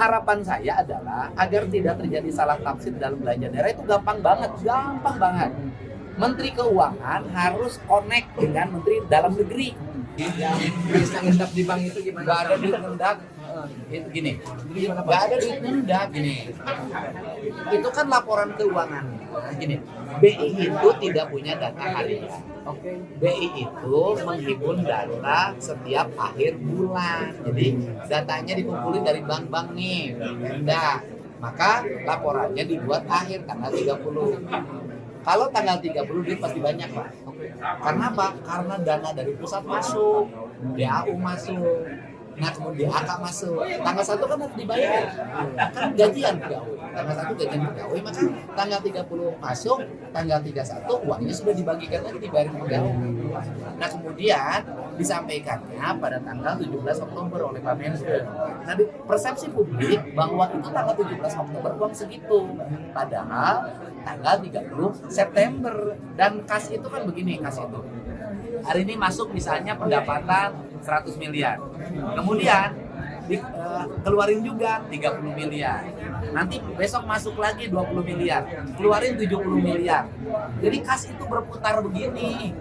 harapan saya adalah agar tidak terjadi salah tafsir dalam belanja daerah itu gampang banget. Menteri Keuangan harus connect dengan Menteri Dalam Negeri. Yang bisa ngendap di bank itu gimana? Gak ada duit ngendak. Gini, gak ada duit ngendak gini. Itu kan laporan keuangan. Gini, BI itu tidak punya data harian. BI itu menghimpun data setiap akhir bulan. Jadi datanya dikumpulin dari bank-bank nih, Pemda. Maka laporannya dibuat akhir tanggal 30. Kalau tanggal 30 duit pasti banyak, Pak. Karena apa? Karena dana dari pusat masuk, DAU masuk, nah kemudian DAK masuk. Tanggal 1 kan harus dibayar. Kan gajian pegawai. Tanggal 1 gajian pegawai, maka tanggal 30 masuk, tanggal 31 uangnya sudah dibagikan lagi dibayar pegawai. Nah kemudian disampaikannya pada tanggal 17 Oktober oleh Pak Menko. Nah di persepsi publik bahwa itu tanggal 17 Oktober uang segitu. Padahal tanggal 30 September. Dan kas itu kan begini, kas itu. Hari ini masuk misalnya pendapatan 100 miliar. Kemudian keluarin juga 30 miliar. Nanti besok masuk lagi 20 miliar. Keluarin 70 miliar. Jadi kas itu berputar begini.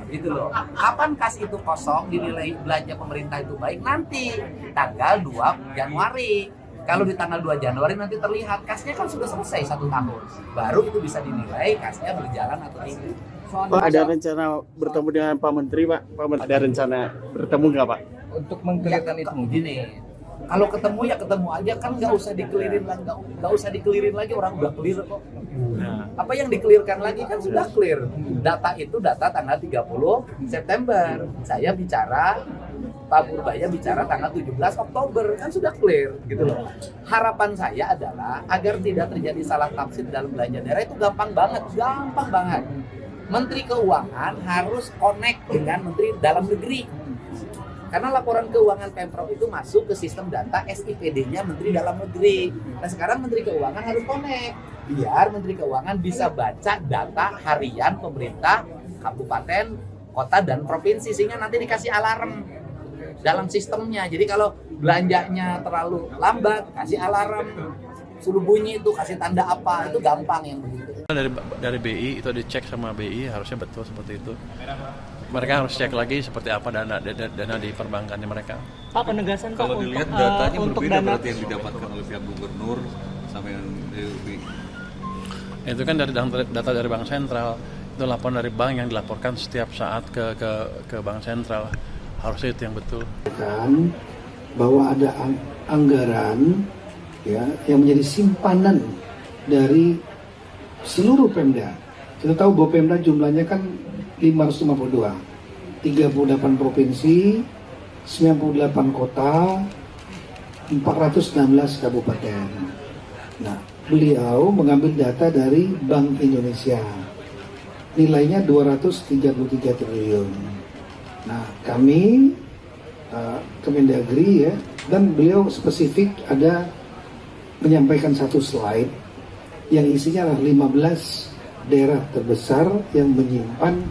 Gitu loh. Kapan kas itu kosong dinilai belanja pemerintah itu baik? Nanti tanggal 2 Januari. Kalau di tanggal 2 Januari nanti terlihat kasnya kan sudah selesai 1 tahun. Baru itu bisa dinilai kasnya berjalan atau tidak. Pak, ada rencana bertemu dengan Pak Menteri, Pak? Ada rencana bertemu nggak, Pak? Untuk mengkelirkan itu. Gini, kalau ketemu ya ketemu aja, kan nggak usah dikelirin lagi, orang udah clear kok. Apa yang dikelirkan lagi kan sudah clear. Data itu data tanggal 30 September. Saya bicara, Pak Purbaya bicara tanggal 17 Oktober, kan sudah clear gitu loh. Harapan saya adalah agar tidak terjadi salah tafsir dalam belanja daerah itu gampang banget. Menteri Keuangan harus connect dengan Menteri Dalam Negeri. Karena laporan keuangan Pemprov itu masuk ke sistem data SIPD-nya Menteri Dalam Negeri. Nah sekarang Menteri Keuangan harus connect, biar Menteri Keuangan bisa baca data harian pemerintah, kabupaten, kota, dan provinsi. Sehingga nanti dikasih alarm dalam sistemnya. Jadi kalau belanjanya terlalu lambat, kasih alarm. Suruh bunyi itu, kasih tanda apa, itu gampang yang begitu. Dari BI itu dicek sama BI, harusnya betul seperti itu. Mereka harus cek lagi seperti apa dana di perbankannya mereka. Pak, penegasan Pak, kalau dilihat datanya berbeda berarti yang didapatkan oleh pihak gubernur sama yang dari BI. Itu kan dari data dari Bank Sentral. Itu laporan dari bank yang dilaporkan setiap saat ke Bank Sentral. Harusnya itu yang betul. Bahwa ada anggaran ya yang menjadi simpanan dari seluruh Pemda. Kita tahu bahwa Pemda jumlahnya kan 552, 38 provinsi, 98 kota, 416 kabupaten. Nah, beliau mengambil data dari Bank Indonesia. Nilainya 233 triliun. Nah, kami Kemendagri ya, dan beliau spesifik ada menyampaikan satu slide yang isinya adalah 15 daerah terbesar yang menyimpan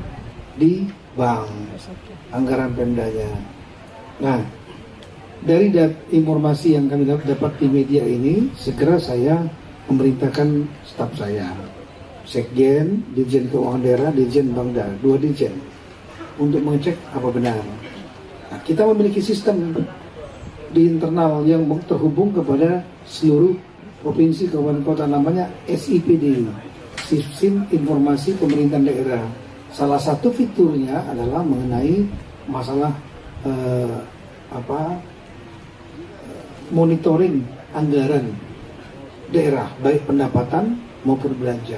di bank anggaran Pemdanya. Nah, dari informasi yang kami dapat di media ini, segera saya memerintahkan staf saya, Sekjen, Dirjen Keuangan Daerah, Dirjen Bangda, 2 dirjen, untuk mengecek apa benar. Nah, kita memiliki sistem di internal yang terhubung kepada seluruh provinsi, kabupaten, kota, namanya SIPD, Sistem Informasi Pemerintahan Daerah. Salah satu fiturnya adalah mengenai masalah monitoring anggaran daerah, baik pendapatan maupun belanja.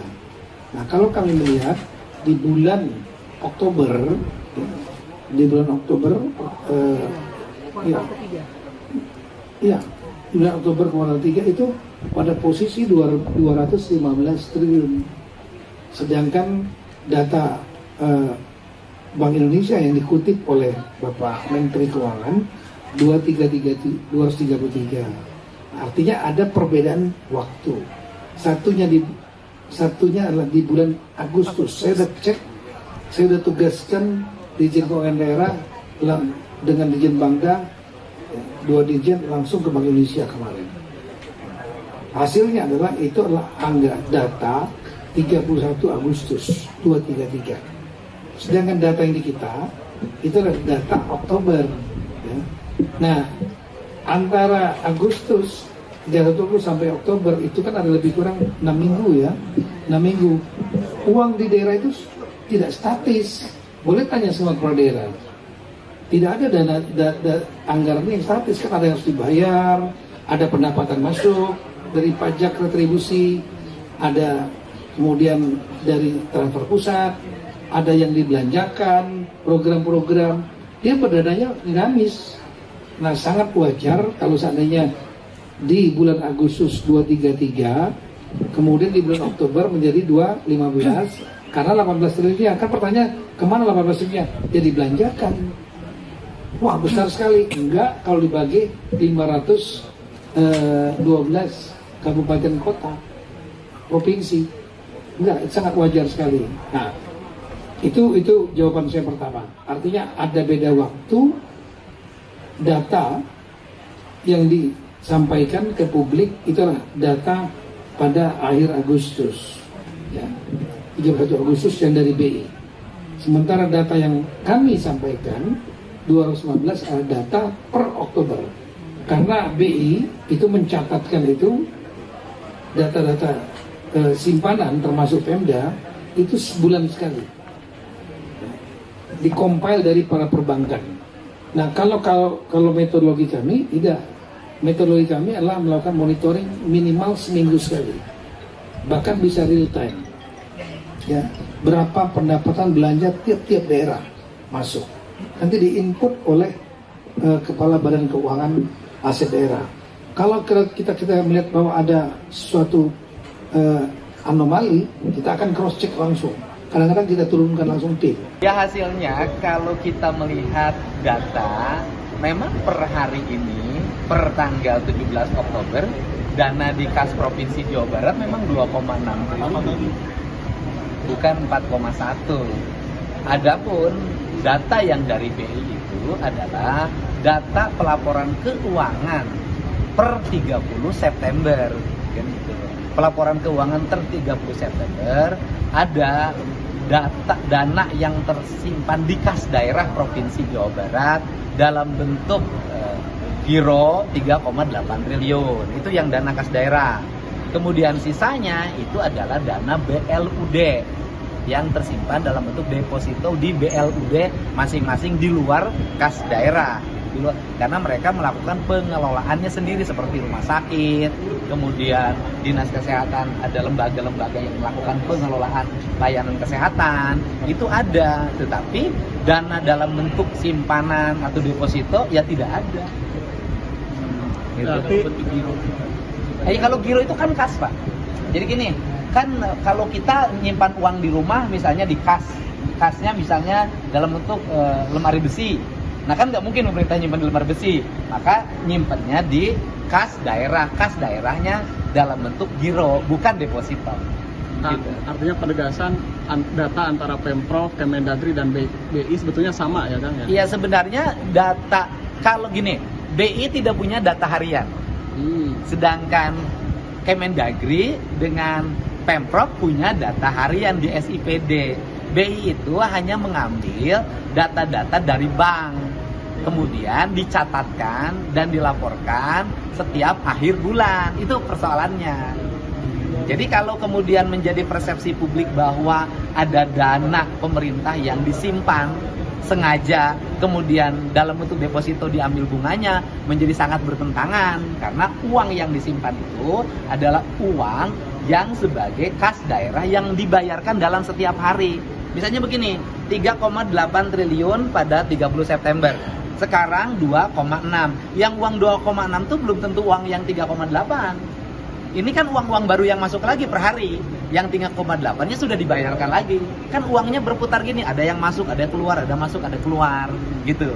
Nah, kalau kami melihat di bulan Oktober, bulan Oktober kuartal 3 itu pada posisi 215 triliun. Sedangkan data Bank Indonesia yang dikutip oleh Bapak Menteri Keuangan 233. Artinya ada perbedaan waktu. Satunya adalah di bulan Agustus. Saya udah cek, saya udah tugaskan Dirjen Keuangan Daerah dengan Dirjen Bangda, 2 dirjen langsung ke Bank Indonesia kemarin. Hasilnya adalah itu adalah data 31 Agustus 2033. Sedangkan data yang di kita itu adalah data Oktober. Ya. Nah, antara Agustus 31 sampai Oktober itu kan ada lebih kurang 6 minggu ya. 6 minggu. Uang di daerah itu tidak statis. Boleh tanya semua kepala daerah. Tidak ada dana anggaran yang statis, kan ada yang harus dibayar, ada pendapatan masuk dari pajak retribusi, ada kemudian dari transfer pusat, ada yang dibelanjakan, program-program, dia berdananya dinamis. Nah, sangat wajar kalau seandainya di bulan Agustus 233, kemudian di bulan Oktober menjadi 215, karena 18 triliun. Kan pertanyaan, kemana 18 triliun? Ya dibelanjakan. Wah, besar sekali. Enggak, kalau dibagi 512 kabupaten kota, provinsi. Enggak, sangat wajar sekali. Nah, itu jawaban saya pertama. Artinya ada beda waktu, data yang disampaikan ke publik itu adalah data pada akhir Agustus, ya, 31 Agustus yang dari BI. Sementara data yang kami sampaikan 215 adalah data per Oktober. Karena BI itu mencatatkan itu data-data simpanan termasuk Pemda itu sebulan sekali, dikompil dari para perbankan. Nah, kalau metodologi kami tidak, metodologi kami adalah melakukan monitoring minimal seminggu sekali, bahkan bisa real time. Ya, berapa pendapatan belanja tiap-tiap daerah masuk, nanti diinput oleh kepala Badan Keuangan Aset Daerah. Kalau kita melihat bahwa ada suatu anomali, kita akan cross check langsung. Kadang-kadang kita turunkan langsung tim. Ya, hasilnya kalau kita melihat data, memang per hari ini, per tanggal 17 Oktober, dana di kas Provinsi Jawa Barat memang 2,6 triliun, bukan 4,1. Adapun data yang dari BI itu adalah data pelaporan keuangan per 30 September. Gitu. Pelaporan keuangan per 30 September ada dana yang tersimpan di kas daerah Provinsi Jawa Barat dalam bentuk giro 3,8 triliun. Itu yang dana kas daerah. Kemudian sisanya itu adalah dana BLUD yang tersimpan dalam bentuk deposito di BLUD masing-masing di luar kas daerah. Karena mereka melakukan pengelolaannya sendiri seperti rumah sakit, kemudian dinas kesehatan, ada lembaga-lembaga yang melakukan pengelolaan layanan kesehatan, itu ada, tetapi dana dalam bentuk simpanan atau deposito ya tidak ada. Gitu. Kalau giro itu kan kas, Pak. Jadi gini, kan kalau kita nyimpan uang di rumah misalnya di kasnya misalnya dalam bentuk lemari besi. Nah, kan nggak mungkin pemerintah nyimpan di lemari besi, maka nyimpannya di kas daerah. Kas daerahnya dalam bentuk giro, bukan deposito. Nah, Gitu. artinya penegasan data antara Pemprov, Kemendagri dan BI sebetulnya sama ya, Kang? Iya, sebenarnya data, kalau gini, BI tidak punya data harian. Sedangkan Kemendagri dengan Pemprov punya data harian di SIPD. BI itu hanya mengambil data-data dari bank, kemudian dicatatkan dan dilaporkan setiap akhir bulan. Itu persoalannya. Jadi kalau kemudian menjadi persepsi publik bahwa ada dana pemerintah yang disimpan sengaja, kemudian dalam bentuk deposito diambil bunganya, menjadi sangat bertentangan. Karena uang yang disimpan itu adalah uang yang sebagai kas daerah yang dibayarkan dalam setiap hari. Misalnya begini, 3,8 triliun pada 30 September. Sekarang 2,6. Yang uang 2,6 itu belum tentu uang yang 3,8. Ini kan uang-uang baru yang masuk lagi per hari. Yang 3,8-nya sudah dibayarkan lagi. Kan uangnya berputar gini, ada yang masuk, ada yang keluar, ada masuk, ada keluar, gitu.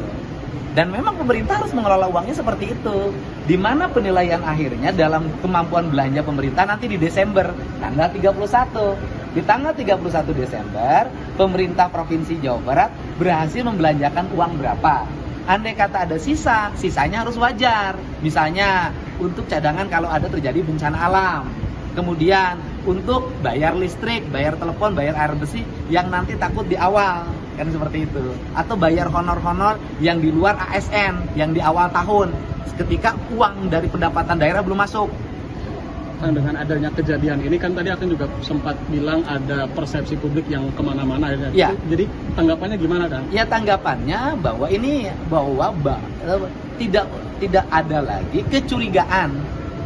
Dan memang pemerintah harus mengelola uangnya seperti itu. Di mana penilaian akhirnya dalam kemampuan belanja pemerintah nanti di Desember, tanggal 31. Di tanggal 31 Desember, pemerintah Provinsi Jawa Barat berhasil membelanjakan uang berapa? Andai kata ada sisa, sisanya harus wajar. Misalnya untuk cadangan kalau ada terjadi bencana alam. Kemudian untuk bayar listrik, bayar telepon, bayar air bersih yang nanti takut di awal. Kan seperti itu. Atau bayar honor-honor yang di luar ASN, yang di awal tahun. Ketika uang dari pendapatan daerah belum masuk. Dengan adanya kejadian ini kan tadi Akang juga sempat bilang ada persepsi publik yang kemana-mana ya. Jadi tanggapannya gimana, Kang? Ya tanggapannya bahwa tidak ada lagi kecurigaan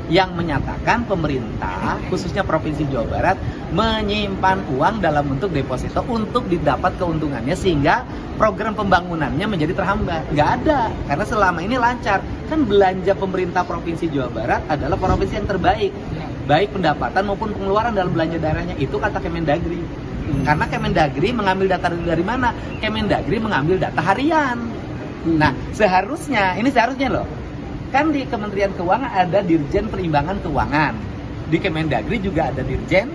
yang menyatakan pemerintah khususnya Provinsi Jawa Barat menyimpan uang dalam bentuk deposito untuk didapat keuntungannya sehingga program pembangunannya menjadi terhambat. Nggak ada, karena selama ini lancar. Kan belanja pemerintah Provinsi Jawa Barat adalah provinsi yang terbaik, baik pendapatan maupun pengeluaran dalam belanja daerahnya, itu kata Kemendagri. Karena Kemendagri mengambil data dari mana? Kemendagri mengambil data harian. Nah, seharusnya loh, kan di Kementerian Keuangan ada Dirjen Perimbangan Keuangan. Di Kemendagri juga ada Dirjen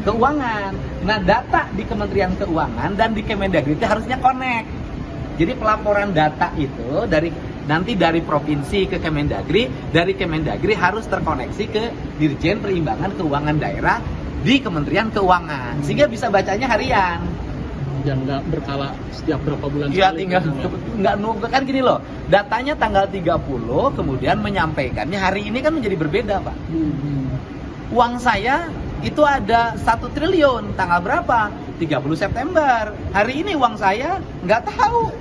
Keuangan. Nah, data di Kementerian Keuangan dan di Kemendagri itu harusnya connect. Jadi pelaporan data itu nanti dari provinsi ke Kemendagri, dari Kemendagri harus terkoneksi ke Dirjen Perimbangan Keuangan Daerah di Kementerian Keuangan. Sehingga bisa bacanya harian. Yang nggak berkala setiap berapa bulan. Iya, tinggal nggak nunggu kan gini loh. Datanya tanggal 30, kemudian menyampaikannya hari ini kan menjadi berbeda, Pak. Uang saya itu ada 1 triliun, tanggal berapa? 30 September. Hari ini uang saya nggak tahu.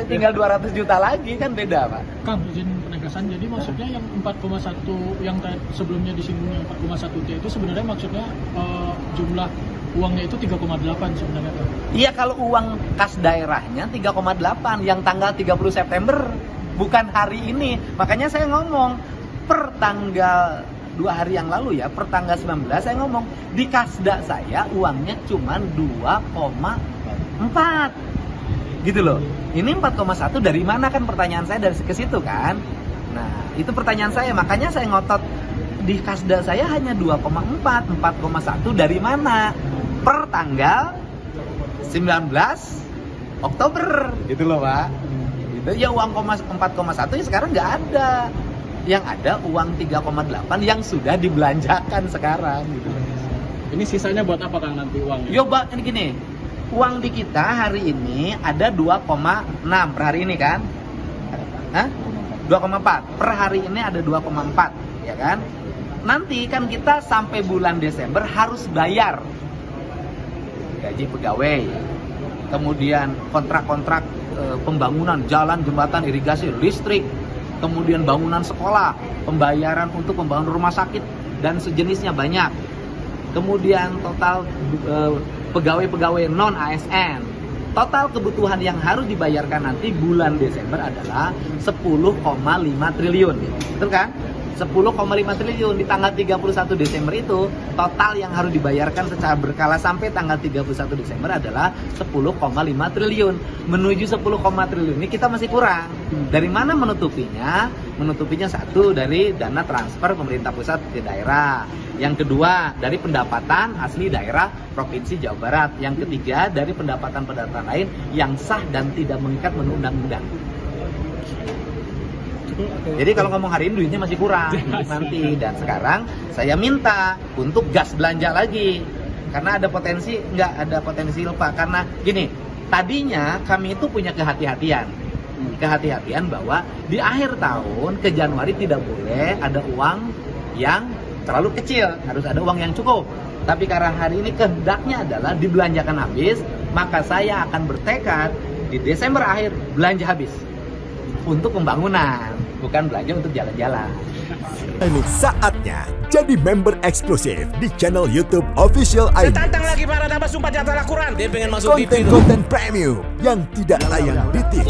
Tinggal 200 juta lagi, kan beda, Pak. Kang, izin penegasan, jadi maksudnya yang 4,1 yang sebelumnya disinggung 4,1 T itu sebenarnya maksudnya jumlah uangnya itu 3,8 sebenarnya, Kang? Iya, kalau uang kas daerahnya 3,8 yang tanggal 30 September, bukan hari ini. Makanya saya ngomong per tanggal 2 hari yang lalu ya, per tanggal 19 saya ngomong di kasda saya uangnya cuma 2,4 gitu loh. Ini 4,1 dari mana, kan pertanyaan saya dari ke situ kan. Nah, itu pertanyaan saya, makanya saya ngotot di kasda saya hanya 2,4, 4,1 dari mana? Per tanggal 19 Oktober gitu loh, Pak. Gitu ya, uang 4,1 ya sekarang nggak ada. Yang ada uang 3,8 yang sudah dibelanjakan sekarang gitu. Ini sisanya buat apa, Kang, nanti uangnya? Yo, Pak, ini gini. Uang di kita hari ini ada 2,6 per hari ini kan? Hah? 2,4. Per hari ini ada 2,4, ya kan? Nanti kan kita sampai bulan Desember harus bayar gaji pegawai. Kemudian kontrak-kontrak pembangunan jalan, jembatan, irigasi, listrik, kemudian bangunan sekolah, pembayaran untuk pembangunan rumah sakit dan sejenisnya banyak. Kemudian total pegawai-pegawai non ASN. Total kebutuhan yang harus dibayarkan nanti bulan Desember adalah 10,5 triliun. Betul kan? 10,5 triliun di tanggal 31 Desember itu total yang harus dibayarkan secara berkala sampai tanggal 31 Desember adalah 10,5 triliun. Menuju 10, triliun ini kita masih kurang. Dari mana menutupinya? Menutupinya satu dari dana transfer pemerintah pusat ke daerah. Yang kedua dari pendapatan asli daerah Provinsi Jawa Barat. Yang ketiga dari pendapatan-pendapatan lain yang sah dan tidak mengikat menurut undang-undang. Jadi kalau ngomong hari ini duitnya masih kurang nanti, dan sekarang saya minta untuk gas belanja lagi karena ada potensi, nggak ada potensi lupa. Karena gini, tadinya kami itu punya kehati-hatian bahwa di akhir tahun ke Januari tidak boleh ada uang yang terlalu kecil, harus ada uang yang cukup. Tapi karena hari ini kehendaknya adalah dibelanjakan habis, maka saya akan bertekad di Desember akhir belanja habis untuk pembangunan, bukan belanja untuk jalan-jalan. Ini saatnya jadi member eksklusif di channel YouTube Official ID. Tantang lagi para nama sumpah di atas Al-Quran. Dia pengen masuk TV. Konten premium yang tidak tayang di TV.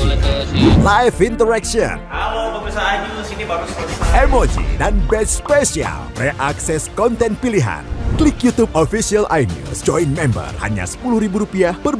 Live interaction. Halo pemirsa Ayu, sini baru selesai. Emoji dan badge spesial. Reakses konten pilihan. Klik YouTube Official iNews. Join member hanya Rp10.000 per